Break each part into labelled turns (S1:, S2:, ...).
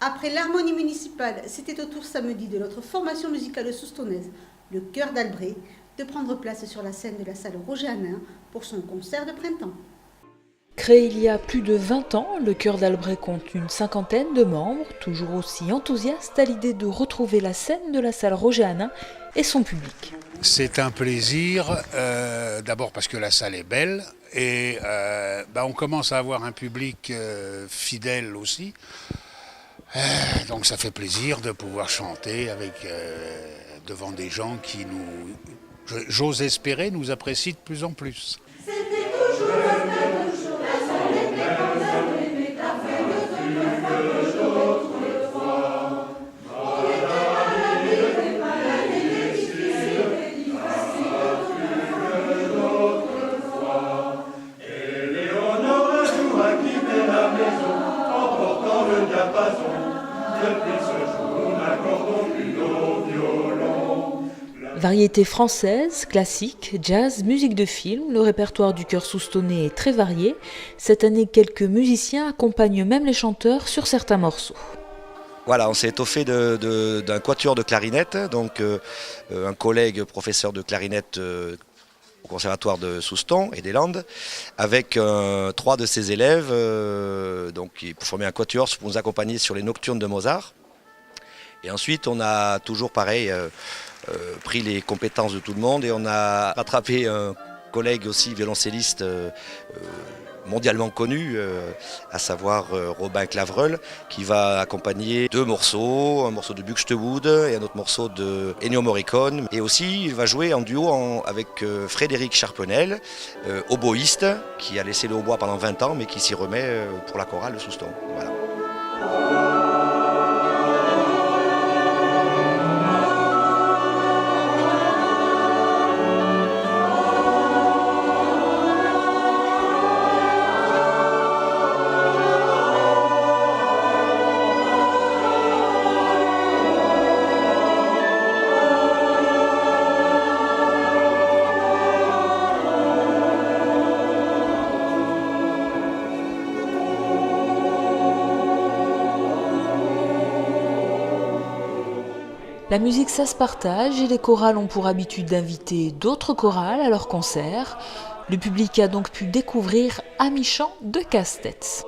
S1: Après l'harmonie municipale, c'était au tour samedi de notre formation musicale soustaunaise, le Chœur d'Albret, de prendre place sur la scène de la salle Roger Hanin pour son concert de printemps.
S2: Créé il y a plus de 20 ans, le Chœur d'Albret compte une cinquantaine de membres, toujours aussi enthousiastes à l'idée de retrouver la scène de la salle Roger Hanin et son public.
S3: C'est un plaisir, d'abord parce que la salle est belle et on commence à avoir un public fidèle aussi. Donc ça fait plaisir de pouvoir chanter devant des gens qui j'ose espérer, nous apprécient de plus en plus.
S2: Variété française, classique, jazz, musique de film, le répertoire du chœur soustonnais est très varié. Cette année, quelques musiciens accompagnent même les chanteurs sur certains morceaux.
S4: Voilà, on s'est étoffé d'un quatuor de clarinette, donc un collègue professeur de clarinette au conservatoire de Soustons et des Landes, avec 3 de ses élèves pour former un quatuor pour nous accompagner sur les nocturnes de Mozart. Et ensuite, on a toujours pareil pris les compétences de tout le monde et on a rattrapé un collègue aussi violoncelliste mondialement connu, à savoir Robin Clavreul, qui va accompagner 2 morceaux, un morceau de Buxtehude et un autre morceau de Ennio Morricone. Et aussi, il va jouer en duo avec Frédéric Charpenel, oboïste, qui a laissé le hautbois pendant 20 ans, mais qui s'y remet pour la chorale de Soustons. Voilà.
S2: La musique, ça se partage et les chorales ont pour habitude d'inviter d'autres chorales à leurs concerts. Le public a donc pu découvrir Ami Chant de Casse-Tête.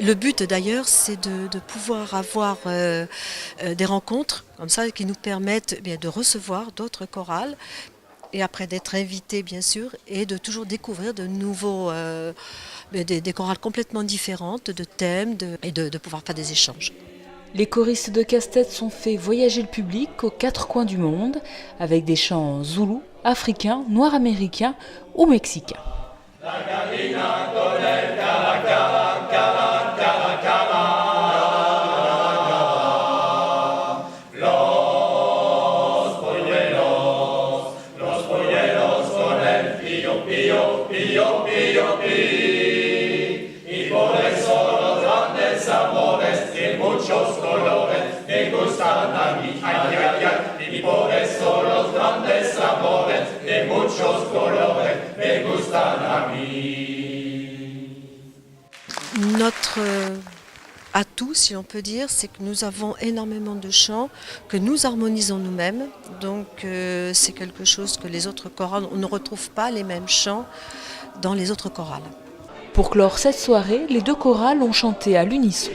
S5: Le but d'ailleurs, c'est de pouvoir avoir des rencontres comme ça qui nous permettent de recevoir d'autres chorales et après d'être invités bien sûr et de toujours découvrir de nouveaux, des chorales complètement différentes, de thèmes et de pouvoir faire des échanges.
S2: Les choristes de Casse-Tête sont fait voyager le public aux 4 coins du monde avec des chants zoulous, africains, noirs américains ou mexicains.
S5: Notre atout, si on peut dire, c'est que nous avons énormément de chants que nous harmonisons nous-mêmes. Donc c'est quelque chose que les autres chorales, on ne retrouve pas les mêmes chants dans les autres chorales.
S2: Pour clore cette soirée, les 2 chorales ont chanté à l'unisson.